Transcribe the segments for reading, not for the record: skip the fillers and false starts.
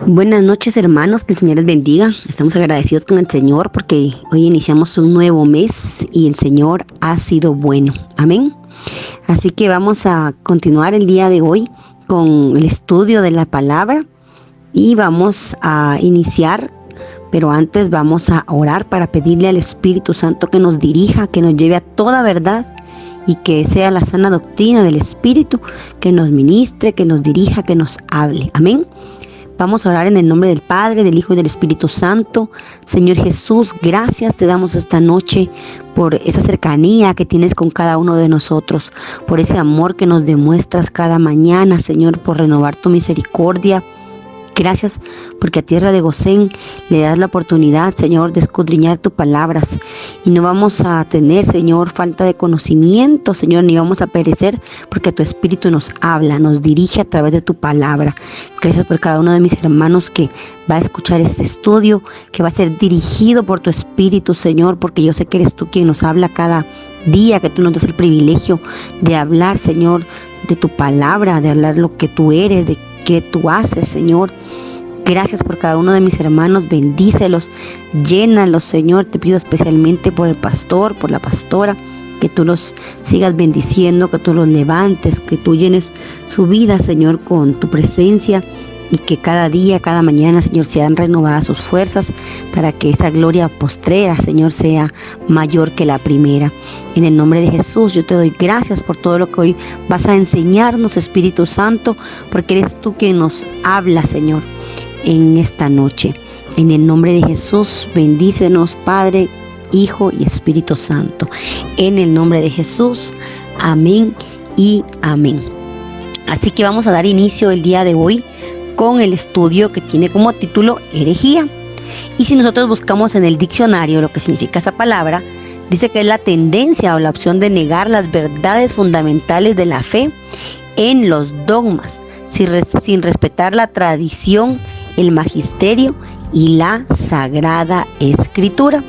Buenas noches, hermanos, que el Señor les bendiga. Estamos agradecidos con el Señor porque hoy iniciamos un nuevo mes y el Señor ha sido bueno. Amén. Así que vamos a continuar el día de hoy con el estudio de la palabra y vamos a iniciar, pero antes vamos a orar para pedirle al Espíritu Santo que nos dirija, que nos lleve a toda verdad y que sea la sana doctrina del Espíritu que nos ministre, que nos dirija, que nos hable. Amén. Vamos a orar en el nombre del Padre, del Hijo y del Espíritu Santo. Señor Jesús, gracias te damos esta noche por esa cercanía que tienes con cada uno de nosotros, por ese amor que nos demuestras cada mañana, Señor, por renovar tu misericordia. Gracias porque a tierra de Gosén le das la oportunidad, Señor, de escudriñar tus palabras. Y no vamos a tener, Señor, falta de conocimiento, Señor, ni vamos a perecer porque tu Espíritu nos habla, nos dirige a través de tu palabra. Gracias por cada uno de mis hermanos que va a escuchar este estudio, que va a ser dirigido por tu Espíritu, Señor, porque yo sé que eres tú quien nos habla cada día, que tú nos das el privilegio de hablar, Señor, de tu palabra, de hablar lo que tú eres, de que tú haces, Señor. Gracias por cada uno de mis hermanos, bendícelos, llénalos, Señor. Te pido especialmente por el pastor, por la pastora, que tú los sigas bendiciendo, que tú los levantes, que tú llenes su vida, Señor, con tu presencia y que cada día, cada mañana, Señor, sean renovadas sus fuerzas para que esa gloria postrera, Señor, sea mayor que la primera. En el nombre de Jesús, yo te doy gracias por todo lo que hoy vas a enseñarnos, Espíritu Santo, porque eres tú quien nos habla, Señor, en esta noche. En el nombre de Jesús, bendícenos, Padre, Hijo y Espíritu Santo. En el nombre de Jesús, amén y amén. Así que vamos a dar inicio el día de hoy con el estudio que tiene como título herejía. Y si nosotros buscamos en el diccionario lo que significa esa palabra, dice que es la tendencia o la opción de negar las verdades fundamentales de la fe en los dogmas, sin respetar la tradición, el magisterio y la sagrada escritura.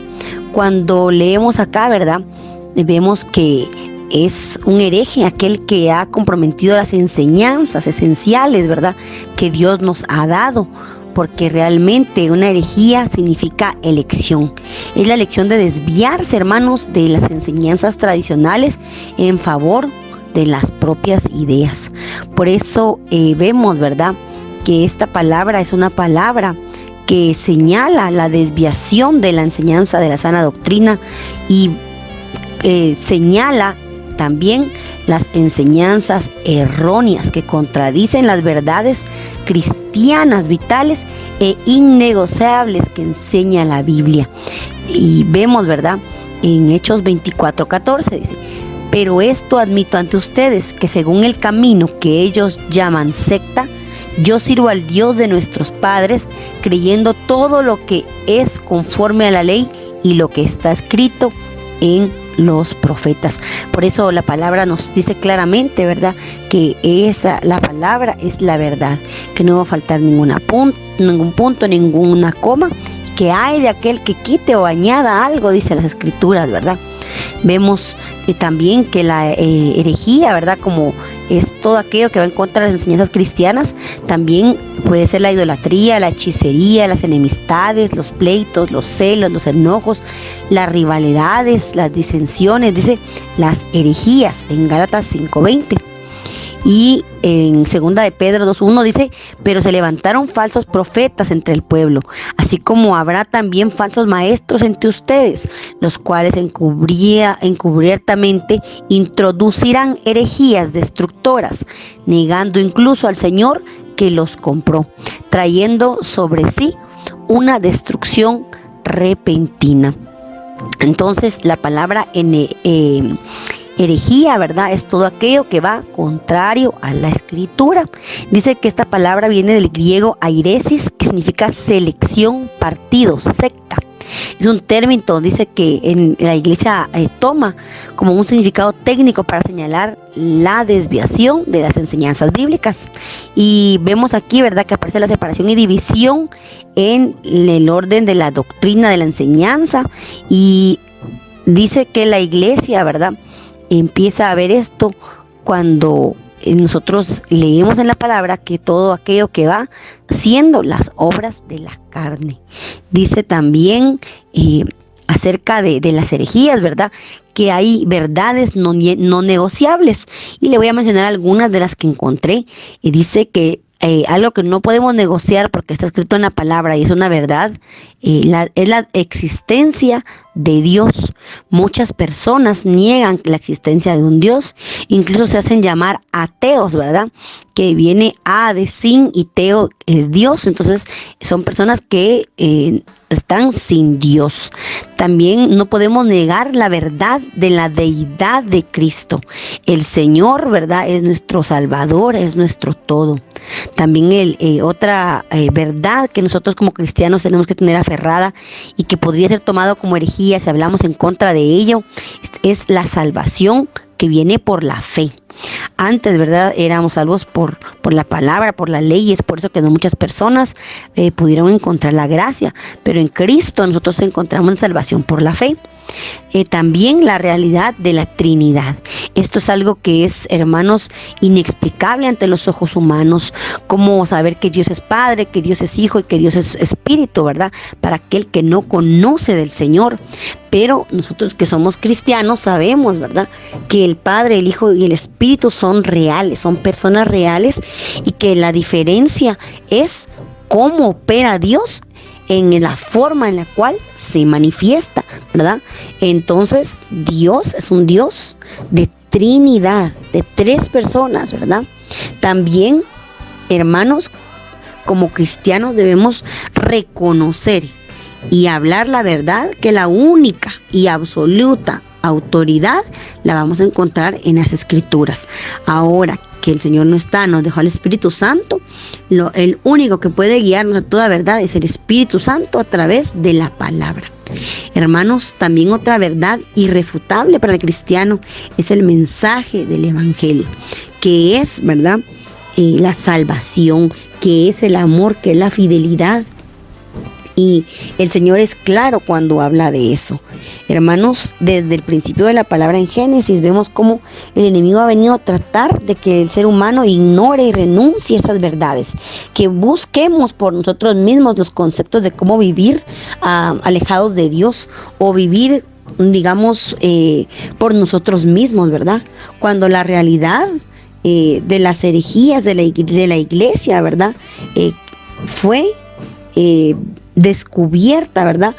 Cuando leemos acá, ¿verdad? Vemos que es un hereje aquel que ha comprometido las enseñanzas esenciales, ¿verdad?, que Dios nos ha dado, porque realmente una herejía significa elección. Es la elección de desviarse, hermanos, de las enseñanzas tradicionales en favor de las propias ideas. Por eso vemos, ¿verdad?, que esta palabra es una palabra que señala la desviación de la enseñanza de la sana doctrina y señala también las enseñanzas erróneas que contradicen las verdades cristianas vitales e innegociables que enseña la Biblia. Y vemos, ¿verdad?, en Hechos 24:14 dice: pero esto admito ante ustedes, que según el camino que ellos llaman secta, yo sirvo al Dios de nuestros padres, creyendo todo lo que es conforme a la ley y lo que está escrito en los profetas. Por eso la palabra nos dice claramente, ¿verdad?, que la palabra es la verdad, que no va a faltar ningún punto, ninguna coma, que hay de aquel que quite o añada algo, dice las escrituras, ¿verdad? Vemos también que la herejía, ¿verdad?, como es todo aquello que va en contra de las enseñanzas cristianas, también puede ser la idolatría, la hechicería, las enemistades, los pleitos, los celos, los enojos, las rivalidades, las disensiones, dice las herejías en Gálatas 5:20. Y en 2 de Pedro 2:1 dice: pero se levantaron falsos profetas entre el pueblo, así como habrá también falsos maestros entre ustedes, los cuales encubiertamente introducirán herejías destructoras, negando incluso al Señor que los compró, trayendo sobre sí una destrucción repentina. Entonces la palabra herejía, ¿verdad?, es todo aquello que va contrario a la escritura. Dice que esta palabra viene del griego airesis, que significa selección, partido, secta. Es un término, dice, que en la iglesia toma como un significado técnico para señalar la desviación de las enseñanzas bíblicas. Y vemos aquí, ¿verdad?, que aparece la separación y división en el orden de la doctrina de la enseñanza. Y dice que la iglesia, ¿verdad?, empieza a ver esto cuando nosotros leemos en la palabra que todo aquello que va siendo las obras de la carne. Dice también acerca de las herejías, ¿verdad? Que hay verdades no negociables. Y le voy a mencionar algunas de las que encontré. Y dice que algo que no podemos negociar porque está escrito en la palabra y es una verdad, es la existencia de Dios. Muchas personas niegan la existencia de un Dios, incluso se hacen llamar ateos, ¿verdad? Que viene a de sin y teo es Dios, entonces son personas que están sin Dios. También no podemos negar la verdad de la deidad de Cristo. El Señor, ¿verdad? Es nuestro Salvador, es nuestro todo. También otra verdad que nosotros como cristianos tenemos que tener aferrada y que podría ser tomado como herejía si hablamos en contra de ello, es la salvación que viene por la fe. Antes, ¿verdad? Éramos salvos por la palabra, por la ley, y es por eso que no muchas personas pudieron encontrar la gracia, pero en Cristo nosotros encontramos la salvación por la fe. También la realidad de la Trinidad. Esto es algo que es, hermanos, inexplicable ante los ojos humanos. Como saber que Dios es Padre, que Dios es Hijo y que Dios es Espíritu, ¿verdad? Para aquel que no conoce del Señor. Pero nosotros que somos cristianos sabemos, ¿verdad? Que el Padre, el Hijo y el Espíritu son reales, son personas reales, y que la diferencia es cómo opera Dios en la forma en la cual se manifiesta, ¿verdad? Entonces, Dios es un Dios de Trinidad, de 3 personas, ¿verdad? También, hermanos, como cristianos debemos reconocer y hablar la verdad, que la única y absoluta autoridad la vamos a encontrar en las Escrituras. Ahora que el Señor no está, nos dejó al Espíritu Santo, el único que puede guiarnos a toda verdad es el Espíritu Santo a través de la palabra. Hermanos, también otra verdad irrefutable para el cristiano es el mensaje del Evangelio, que es, ¿verdad? La salvación, que es el amor, que es la fidelidad. Y el Señor es claro cuando habla de eso. Hermanos, desde el principio de la palabra en Génesis vemos cómo el enemigo ha venido a tratar de que el ser humano ignore y renuncie a esas verdades, que busquemos por nosotros mismos los conceptos de cómo vivir alejados de Dios o vivir, digamos, por nosotros mismos, ¿verdad? Cuando la realidad de las herejías de la iglesia, ¿verdad? Fue descubierta, ¿verdad?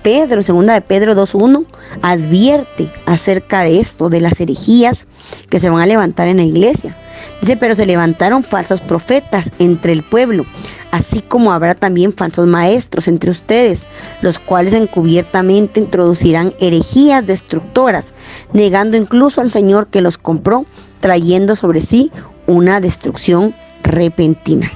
Pedro, segunda de Pedro 2:1, advierte acerca de esto, de las herejías que se van a levantar en la iglesia. Dice, pero se levantaron falsos profetas entre el pueblo, así como habrá también falsos maestros entre ustedes, los cuales encubiertamente introducirán herejías destructoras, negando incluso al Señor que los compró, trayendo sobre sí una destrucción repentina.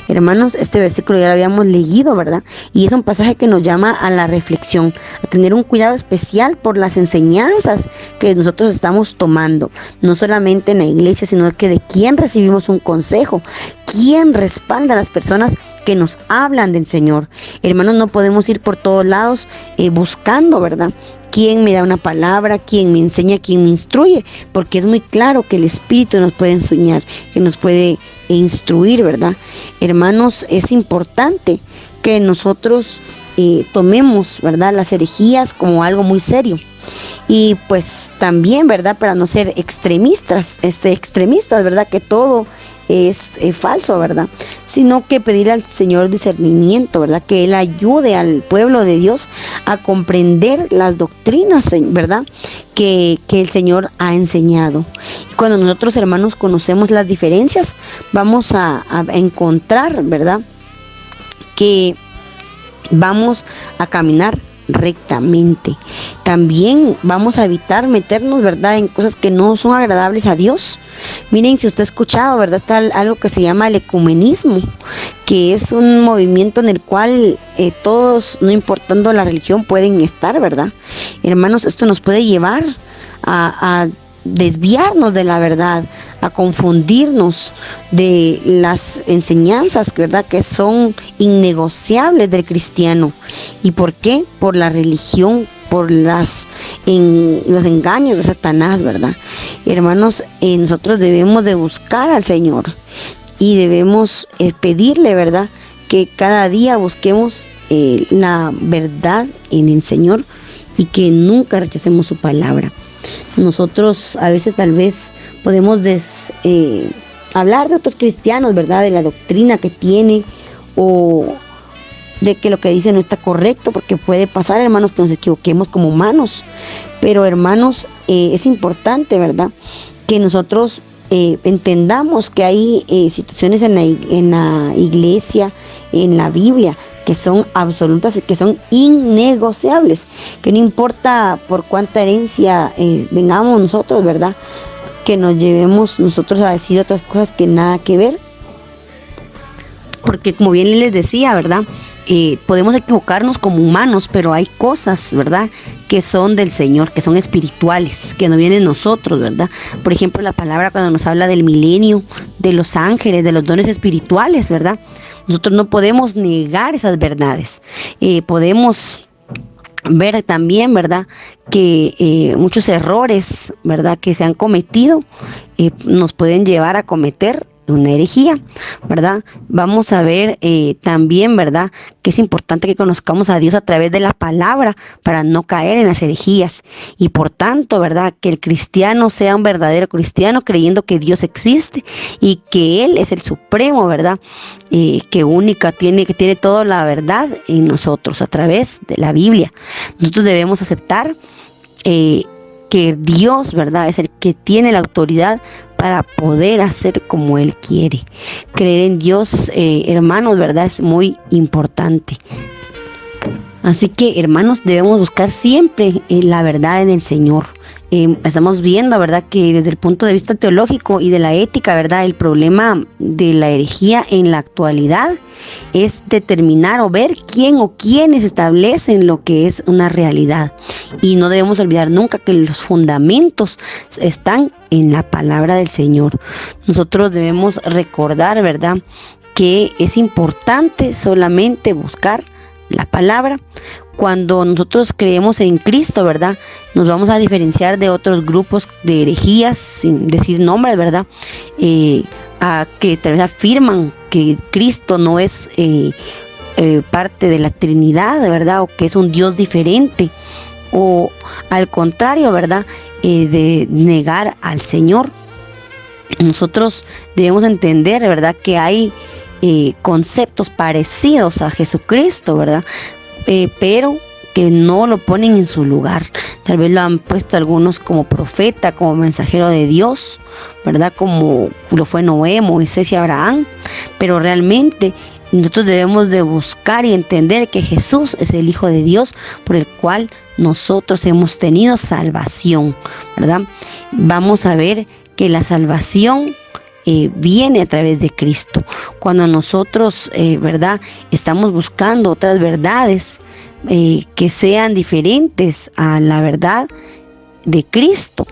Hermanos, este versículo ya lo habíamos leído, ¿verdad? Y es un pasaje que nos llama a la reflexión, a tener un cuidado especial por las enseñanzas que nosotros estamos tomando, no solamente en la iglesia, sino que de quién recibimos un consejo, quién respalda a las personas que nos hablan del Señor. Hermanos, no podemos ir por todos lados buscando, ¿verdad? ¿Quién me da una palabra? ¿Quién me enseña? ¿Quién me instruye? Porque es muy claro que el Espíritu nos puede enseñar, que nos puede instruir, ¿verdad? Hermanos, es importante que nosotros tomemos, ¿verdad?, las herejías como algo muy serio. Y pues también, ¿verdad?, para no ser extremistas, ¿verdad?, que todo es falso, ¿verdad? Sino que pedir al Señor discernimiento, ¿verdad? Que Él ayude al pueblo de Dios a comprender las doctrinas, ¿verdad? Que el Señor ha enseñado. Y cuando nosotros, hermanos, conocemos las diferencias, vamos a encontrar, ¿verdad?, que vamos a caminar rectamente. También vamos a evitar meternos, ¿verdad?, en cosas que no son agradables a Dios. Miren, si usted ha escuchado, ¿verdad?, está algo que se llama el ecumenismo, que es un movimiento en el cual todos, no importando la religión, pueden estar, ¿verdad? Hermanos, esto nos puede llevar a desviarnos de la verdad, a confundirnos de las enseñanzas, ¿verdad?, que son innegociables del cristiano. ¿Y por qué? Por la religión, por los engaños de Satanás, ¿verdad? Hermanos, nosotros debemos de buscar al Señor y debemos pedirle, ¿verdad?, que cada día busquemos la verdad en el Señor y que nunca rechacemos su palabra. Nosotros a veces tal vez podemos hablar de otros cristianos, ¿verdad?, de la doctrina que tiene, o de que lo que dice no está correcto, porque puede pasar, hermanos, que nos equivoquemos como humanos. Pero, hermanos, es importante, ¿verdad?, que nosotros entendamos que hay situaciones en la iglesia, en la Biblia, que son absolutas y que son innegociables, que no importa por cuánta herencia vengamos nosotros, ¿verdad?, que nos llevemos nosotros a decir otras cosas que nada que ver, porque como bien les decía, ¿verdad?, podemos equivocarnos como humanos, pero hay cosas, ¿verdad?, que son del Señor, que son espirituales, que no vienen de nosotros, ¿verdad? Por ejemplo, la palabra cuando nos habla del milenio, de los ángeles, de los dones espirituales, ¿verdad? Nosotros no podemos negar esas verdades. Podemos ver también, ¿verdad?, que muchos errores, ¿verdad?, que se han cometido nos pueden llevar a cometer una herejía, ¿verdad? Vamos a ver también, ¿verdad?, que es importante que conozcamos a Dios a través de la palabra para no caer en las herejías, y por tanto, ¿verdad?, que el cristiano sea un verdadero cristiano creyendo que Dios existe y que Él es el supremo, ¿verdad?, que tiene toda la verdad en nosotros a través de la Biblia. Nosotros debemos aceptar que Dios, ¿verdad?, es el que tiene la autoridad para poder hacer como Él quiere. Creer en Dios, hermanos, ¿verdad?, es muy importante. Así que, hermanos, debemos buscar siempre la verdad en el Señor. Estamos viendo, ¿verdad?, que desde el punto de vista teológico y de la ética, ¿verdad?, el problema de la herejía en la actualidad es determinar o ver quién o quiénes establecen lo que es una realidad. Y no debemos olvidar nunca que los fundamentos están en la palabra del Señor. Nosotros debemos recordar, ¿verdad?, que es importante solamente buscar la palabra. Cuando nosotros creemos en Cristo, ¿verdad?, nos vamos a diferenciar de otros grupos de herejías, sin decir nombres, ¿verdad?, que tal vez afirman que Cristo no es parte de la Trinidad, ¿verdad?, o que es un Dios diferente, o al contrario, ¿verdad?, de negar al Señor. Nosotros debemos entender, ¿verdad?, que hay conceptos parecidos a Jesucristo, ¿verdad?, pero que no lo ponen en su lugar. Tal vez lo han puesto algunos como profeta, como mensajero de Dios, ¿verdad?, como lo fue Noé, Moisés y Abraham, pero realmente nosotros debemos de buscar y entender que Jesús es el Hijo de Dios por el cual nosotros hemos tenido salvación, ¿verdad? Vamos a ver que la salvación viene a través de Cristo. Cuando nosotros, ¿verdad?, estamos buscando otras verdades que sean diferentes a la verdad de Cristo,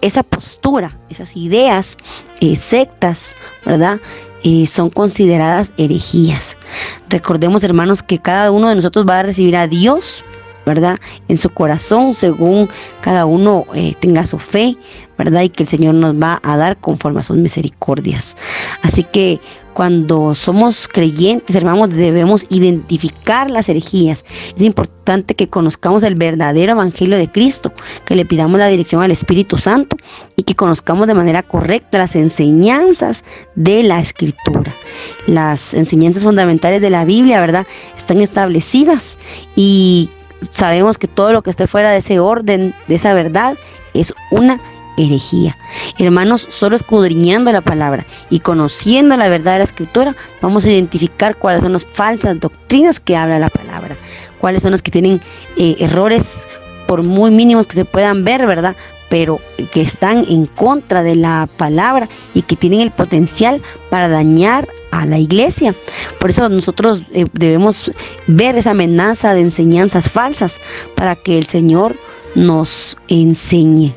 esa postura, esas ideas, sectas, ¿verdad?, son consideradas herejías. Recordemos, hermanos, que cada uno de nosotros va a recibir a Dios, ¿verdad?, en su corazón, según cada uno tenga su fe, ¿verdad?, y que el Señor nos va a dar conforme a sus misericordias. Así que cuando somos creyentes, hermanos, debemos identificar las herejías. Es importante que conozcamos el verdadero evangelio de Cristo, que le pidamos la dirección al Espíritu Santo y que conozcamos de manera correcta las enseñanzas de la Escritura. Las enseñanzas fundamentales de la Biblia, ¿verdad?, están establecidas, y sabemos que todo lo que esté fuera de ese orden, de esa verdad, es una herejía. Hermanos, solo escudriñando la palabra y conociendo la verdad de la Escritura, vamos a identificar cuáles son las falsas doctrinas que habla la palabra, cuáles son las que tienen errores, por muy mínimos que se puedan ver, ¿verdad?, pero que están en contra de la palabra y que tienen el potencial para dañar a la iglesia. Por eso nosotros debemos ver esa amenaza de enseñanzas falsas para que el Señor nos enseñe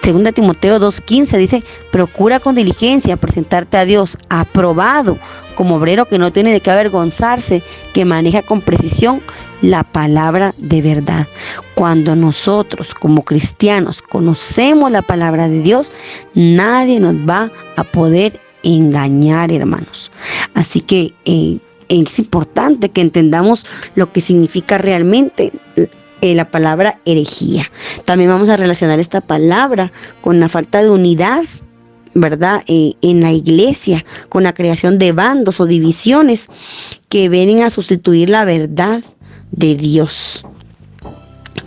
Segunda Timoteo 2:15 dice: procura con diligencia presentarte a Dios aprobado como obrero que no tiene de qué avergonzarse, que maneja con precisión la palabra de verdad. Cuando nosotros como cristianos conocemos la palabra de Dios, nadie nos va a poder engañar, hermanos. Así que es importante que entendamos lo que significa realmente la palabra herejía. También vamos a relacionar esta palabra con la falta de unidad, ¿verdad? En la iglesia, con la creación de bandos o divisiones que vienen a sustituir la verdad de Dios.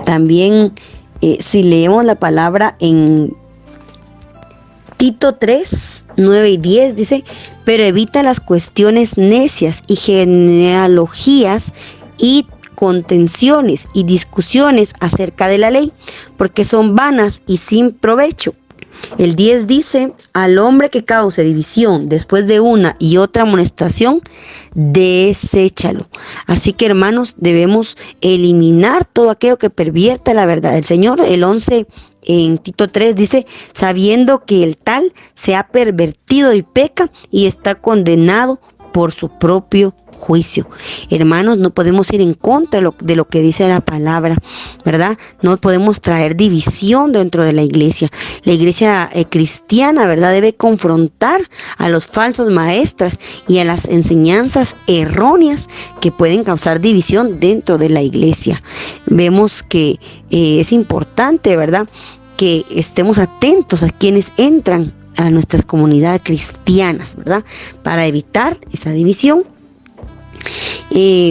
También si leemos la palabra en Tito 3, 9 y 10 dice: pero evita las cuestiones necias y genealogías y contenciones y discusiones acerca de la ley, porque son vanas y sin provecho. El 10 dice: al hombre que cause división después de una y otra amonestación, deséchalo. Así que, hermanos, debemos eliminar todo aquello que pervierta la verdad del Señor. El 11 en Tito 3 dice: sabiendo que el tal se ha pervertido y peca y está condenado por su propio juicio. Hermanos, no podemos ir en contra de lo que dice la palabra, ¿verdad? No podemos traer división dentro de la iglesia. La iglesia cristiana, ¿verdad?, debe confrontar a los falsos maestros y a las enseñanzas erróneas que pueden causar división dentro de la iglesia. Vemos que es importante, ¿verdad?, que estemos atentos a quienes entran a nuestras comunidades cristianas, ¿verdad?, para evitar esa división.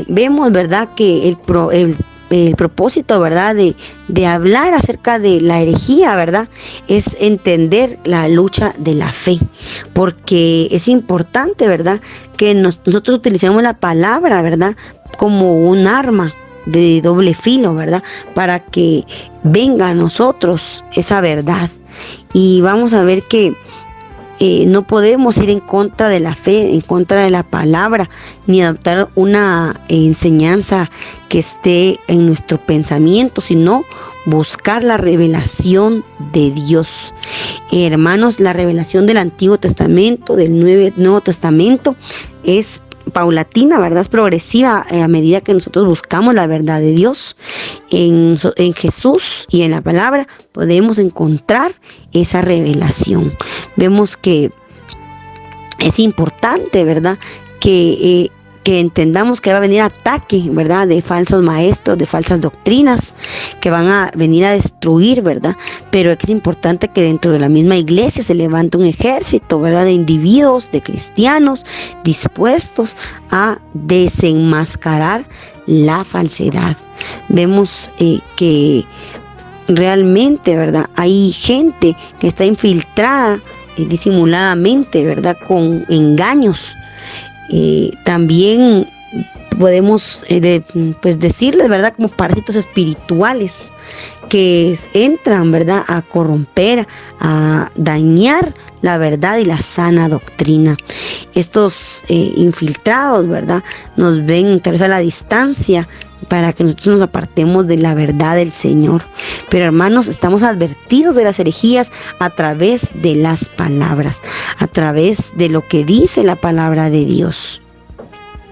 Vemos, ¿verdad?, que el propósito, ¿verdad?, de hablar acerca de la herejía, ¿verdad?, es entender la lucha de la fe, porque es importante, ¿verdad?, que nosotros utilicemos la palabra, ¿verdad?, como un arma de doble filo, ¿verdad?, para que venga a nosotros esa verdad. Y vamos a ver que no podemos ir en contra de la fe, en contra de la palabra, ni adoptar una enseñanza que esté en nuestro pensamiento, sino buscar la revelación de Dios. Hermanos, la revelación del Antiguo Testamento, del Nuevo Testamento, es paulatina, ¿verdad? Es progresiva a medida que nosotros buscamos la verdad de Dios. En Jesús y en la palabra podemos encontrar esa revelación. Vemos que es importante, ¿verdad?, que entendamos que va a venir ataque, ¿verdad?, de falsos maestros, de falsas doctrinas que van a venir a destruir, ¿verdad? Pero es importante que dentro de la misma iglesia se levante un ejército, ¿verdad?, de individuos, de cristianos dispuestos a desenmascarar la falsedad. Vemos que realmente, ¿verdad?, hay gente que está infiltrada disimuladamente, ¿verdad?, con engaños. También podemos decirles, ¿verdad?, como parásitos espirituales que entran, ¿verdad?, a corromper, a dañar la verdad y la sana doctrina. Estos infiltrados, ¿verdad?, nos ven tal vez a la distancia para que nosotros nos apartemos de la verdad del Señor. Pero, hermanos, estamos advertidos de las herejías a través de las palabras, a través de lo que dice la palabra de Dios.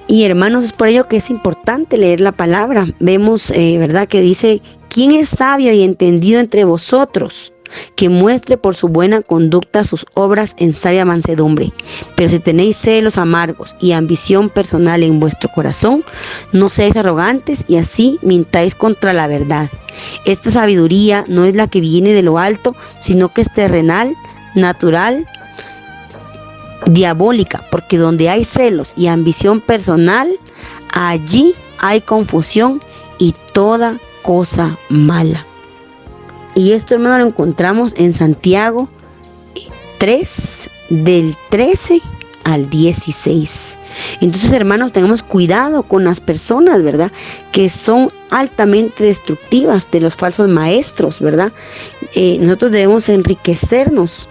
Y, hermanos, es por ello que es importante leer la palabra. Vemos, ¿verdad?, que dice: ¿quién es sabio y entendido entre vosotros? Que muestre por su buena conducta sus obras en sabia mansedumbre. Pero si tenéis celos amargos y ambición personal en vuestro corazón, no seáis arrogantes y así mintáis contra la verdad. Esta sabiduría no es la que viene de lo alto, sino que es terrenal, natural, diabólica, porque donde hay celos y ambición personal, allí hay confusión y toda cosa mala. Y esto, hermano, lo encontramos en Santiago 3, del 13 al 16. Entonces, hermanos, tengamos cuidado con las personas, ¿verdad?, que son altamente destructivas, de los falsos maestros, ¿verdad? Nosotros debemos enriquecernos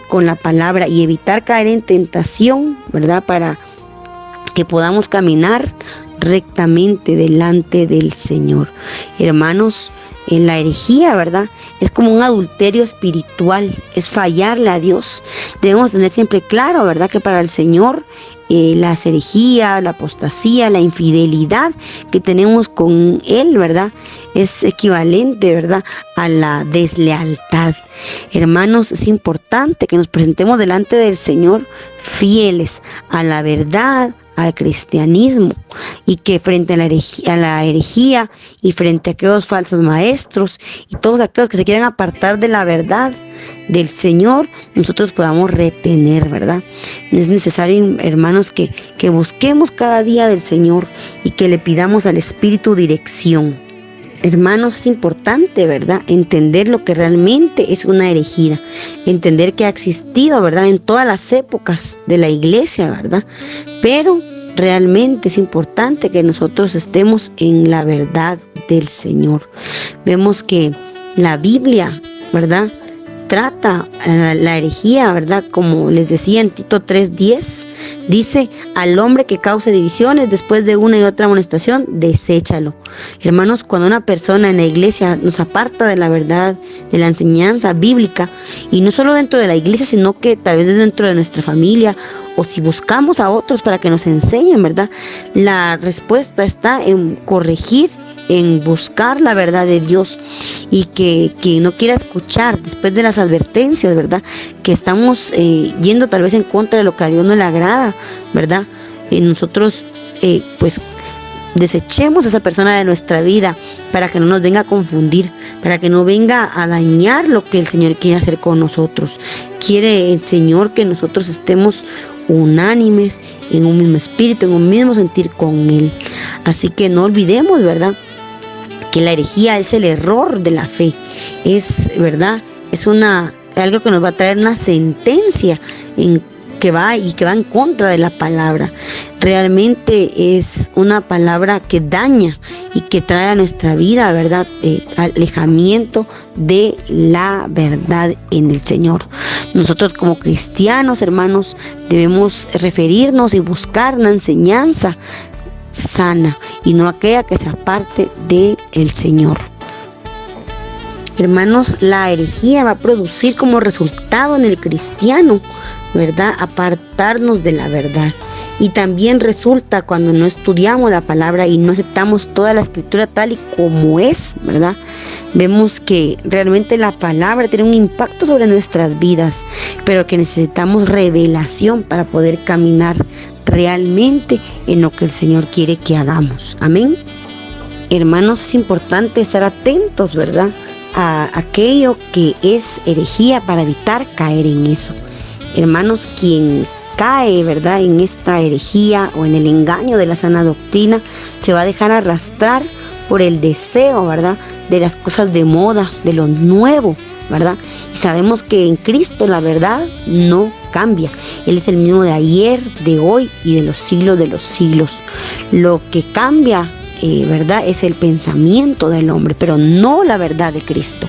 con la palabra y evitar caer en tentación, ¿verdad?, para que podamos caminar rectamente delante del Señor. Hermanos, en la herejía, ¿verdad? Es como un adulterio espiritual, es fallarle a Dios. Debemos tener siempre claro, ¿verdad?, que para el Señor las herejías, la apostasía, la infidelidad que tenemos con Él, ¿verdad?, es equivalente, ¿verdad?, a la deslealtad. Hermanos, es importante que nos presentemos delante del Señor fieles a la verdad, al cristianismo, y que frente a la herejía y frente a aquellos falsos maestros y todos aquellos que se quieran apartar de la verdad del Señor, nosotros podamos retener, ¿verdad? Es necesario, hermanos, que busquemos cada día del Señor y que le pidamos al Espíritu dirección. Hermanos, es importante, ¿verdad?, entender lo que realmente es una herejía, entender que ha existido, ¿verdad?, en todas las épocas de la iglesia, ¿verdad?, pero realmente es importante que nosotros estemos en la verdad del Señor. Vemos que la Biblia, ¿verdad?, trata la herejía, ¿verdad? Como les decía en Tito 3:10, dice: al hombre que cause divisiones después de una y otra amonestación, deséchalo. Hermanos, cuando una persona en la iglesia nos aparta de la verdad, de la enseñanza bíblica, y no solo dentro de la iglesia, sino que tal vez dentro de nuestra familia, o si buscamos a otros para que nos enseñen, ¿verdad?, la respuesta está en corregir, en buscar la verdad de Dios, y que no quiera escuchar después de las advertencias, ¿verdad?, que estamos yendo tal vez en contra de lo que a Dios no le agrada, ¿verdad? Nosotros pues desechemos a esa persona de nuestra vida para que no nos venga a confundir, para que no venga a dañar lo que el Señor quiere hacer con nosotros. Quiere el Señor que nosotros estemos unánimes, en un mismo espíritu, en un mismo sentir con Él. Así que no olvidemos, ¿verdad?, que la herejía es el error de la fe, es, ¿verdad?, es algo que nos va a traer una sentencia que va en contra de la palabra. Realmente es una palabra que daña y que trae a nuestra vida, ¿verdad?, alejamiento de la verdad en el Señor. Nosotros como cristianos, hermanos, debemos referirnos y buscar una enseñanza sana y no aquella que se aparte del Señor. Hermanos, la herejía va a producir como resultado en el cristiano, ¿verdad?, apartarnos de la verdad. Y también resulta cuando no estudiamos la palabra y no aceptamos toda la escritura tal y como es, ¿verdad? Vemos que realmente la palabra tiene un impacto sobre nuestras vidas, pero que necesitamos revelación para poder caminar realmente en lo que el Señor quiere que hagamos. Amén. Hermanos, es importante estar atentos, ¿verdad?, a aquello que es herejía para evitar caer en eso. Hermanos, quien cae, ¿verdad?, en esta herejía o en el engaño de la sana doctrina, se va a dejar arrastrar por el deseo, ¿verdad?, de las cosas de moda, de lo nuevo, ¿verdad? Y sabemos que en Cristo la verdad no cambia. Él es el mismo de ayer, de hoy y de los siglos. Lo que cambia, ¿verdad?, es el pensamiento del hombre, pero no la verdad de Cristo.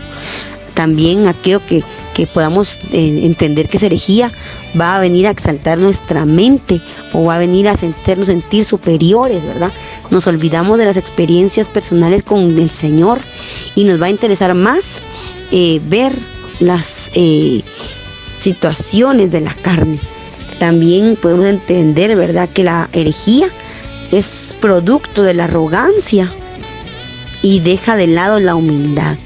También aquello que podamos entender que es herejía va a venir a exaltar nuestra mente o va a venir a hacernos sentir superiores, ¿verdad? Nos olvidamos de las experiencias personales con el Señor y nos va a interesar más ver las situaciones de la carne. También podemos entender, ¿verdad?, que la herejía es producto de la arrogancia y deja de lado la humildad.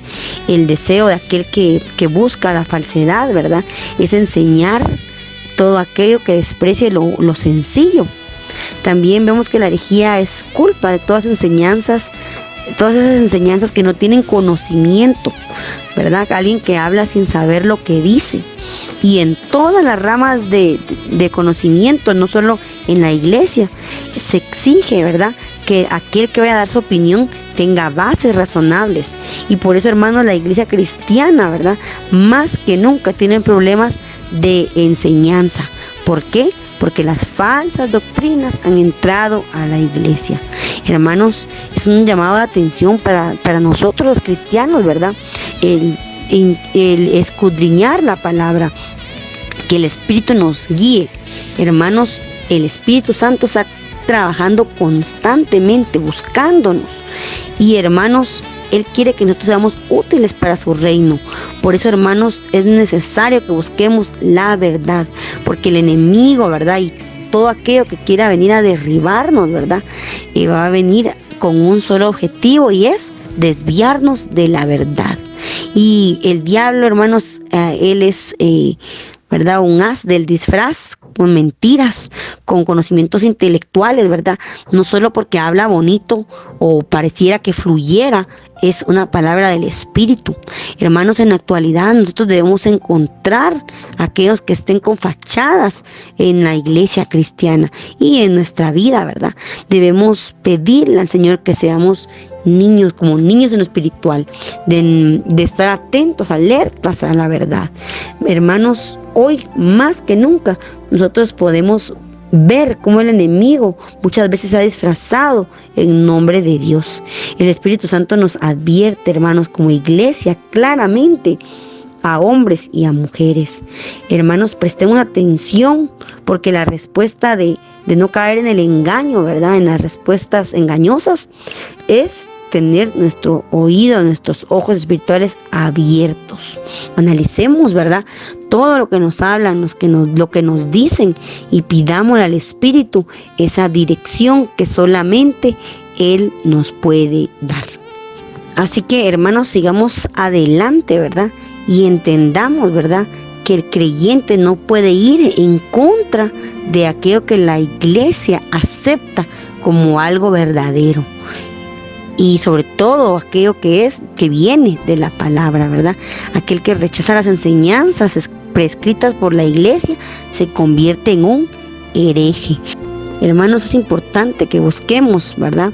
El deseo de aquel que busca la falsedad, ¿verdad?, es enseñar todo aquello que desprecie lo sencillo. También vemos que la herejía es culpa de todas esas enseñanzas que no tienen conocimiento, ¿verdad? Alguien que habla sin saber lo que dice. Y en todas las ramas de conocimiento, no solo en la iglesia, se exige, ¿verdad?, que aquel que vaya a dar su opinión tenga bases razonables. Y por eso, hermanos, la iglesia cristiana, ¿verdad?, más que nunca tienen problemas de enseñanza. ¿Por qué? Porque las falsas doctrinas han entrado a la iglesia. Hermanos, es un llamado de atención para nosotros los cristianos, ¿verdad?, el escudriñar la palabra, que el Espíritu nos guíe. Hermanos, el Espíritu Santo trabajando constantemente, buscándonos. Y hermanos, Él quiere que nosotros seamos útiles para su reino. Por eso, hermanos, es necesario que busquemos la verdad, porque el enemigo, ¿verdad? Y todo aquello que quiera venir a derribarnos, ¿verdad? Va a venir con un solo objetivo, y es desviarnos de la verdad. Y el diablo, hermanos, él es, ¿verdad?, un as del disfraz, con mentiras, con conocimientos intelectuales, ¿verdad? No solo porque habla bonito o pareciera que fluyera, es una palabra del Espíritu. Hermanos, en la actualidad nosotros debemos encontrar aquellos que estén con fachadas en la iglesia cristiana y en nuestra vida, ¿verdad? Debemos pedirle al Señor que seamos niños, como niños en lo espiritual, de estar atentos, alertas a la verdad. Hermanos, hoy más que nunca nosotros podemos ver cómo el enemigo muchas veces se ha disfrazado en nombre de Dios. El Espíritu Santo nos advierte, hermanos, como iglesia, claramente a hombres y a mujeres. Hermanos, prestemos atención, porque la respuesta de no caer en el engaño, ¿verdad?, en las respuestas engañosas, es tener nuestro oído, nuestros ojos espirituales abiertos. Analicemos, ¿verdad?, todo lo que nos hablan, lo que nos dicen, y pidámosle al Espíritu esa dirección que solamente Él nos puede dar. Así que, hermanos, sigamos adelante, ¿verdad? Y entendamos, ¿verdad?, que el creyente no puede ir en contra de aquello que la iglesia acepta como algo verdadero. Y sobre todo aquello que viene de la palabra, ¿verdad? Aquel que rechaza las enseñanzas prescritas por la iglesia se convierte en un hereje. Hermanos, es importante que busquemos, ¿verdad?,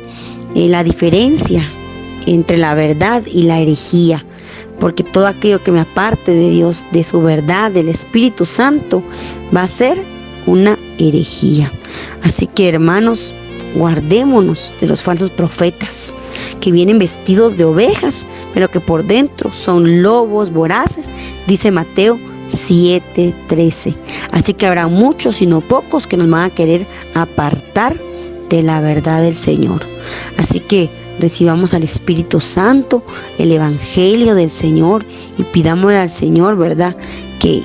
la diferencia entre la verdad y la herejía, porque todo aquello que me aparte de Dios, de su verdad, del Espíritu Santo, va a ser una herejía. Así que, hermanos, guardémonos de los falsos profetas que vienen vestidos de ovejas, pero que por dentro son lobos voraces, dice Mateo 7:13. Así que habrá muchos y no pocos que nos van a querer apartar de la verdad del Señor. Así que recibamos al Espíritu Santo, el Evangelio del Señor, y pidámosle al Señor, ¿verdad?, que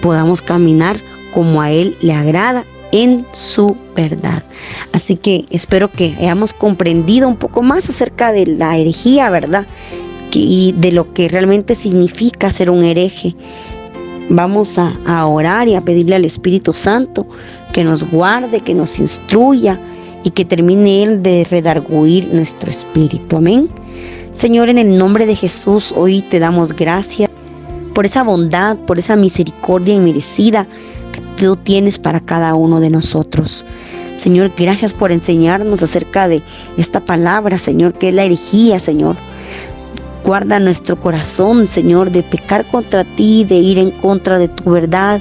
podamos caminar como a Él le agrada en su verdad. Así que espero que hayamos comprendido un poco más acerca de la herejía, ¿verdad?, y de lo que realmente significa ser un hereje. Vamos a orar y a pedirle al Espíritu Santo que nos guarde, que nos instruya y que termine Él de redarguir nuestro espíritu. Amén. Señor, en el nombre de Jesús, hoy te damos gracias por esa bondad, por esa misericordia inmerecida que tú tienes para cada uno de nosotros. Señor, gracias por enseñarnos acerca de esta palabra, Señor, que es la herejía, Señor. Guarda nuestro corazón, Señor, de pecar contra ti, de ir en contra de tu verdad,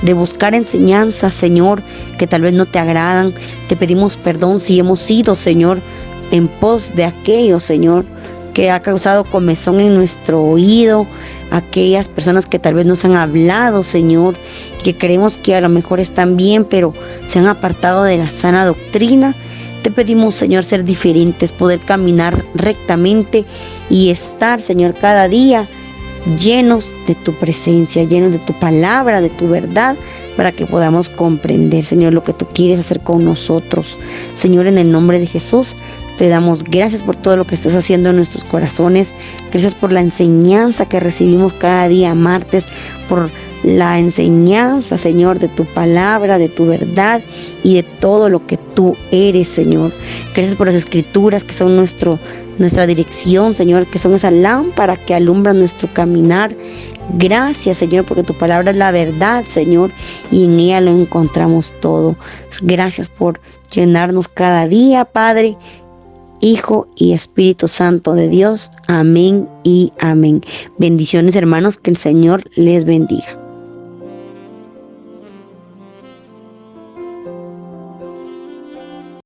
de buscar enseñanzas, Señor, que tal vez no te agradan. Te pedimos perdón si hemos ido, Señor, en pos de aquello, Señor, que ha causado comezón en nuestro oído, aquellas personas que tal vez nos han hablado, Señor, que creemos que a lo mejor están bien, pero se han apartado de la sana doctrina. Te pedimos, Señor, ser diferentes, poder caminar rectamente y estar, Señor, cada día llenos de tu presencia, llenos de tu palabra, de tu verdad, para que podamos comprender, Señor, lo que tú quieres hacer con nosotros. Señor, en el nombre de Jesús, te damos gracias por todo lo que estás haciendo en nuestros corazones. Gracias por la enseñanza que recibimos cada día martes, por la enseñanza, Señor, de tu palabra, de tu verdad y de todo lo que tú eres, Señor. Gracias por las escrituras que son nuestra dirección, Señor, que son esa lámpara que alumbra nuestro caminar. Gracias, Señor, porque tu palabra es la verdad, Señor, y en ella lo encontramos todo. Gracias por llenarnos cada día, Padre, Hijo y Espíritu Santo de Dios. Amén y amén. Bendiciones, hermanos, que el Señor les bendiga.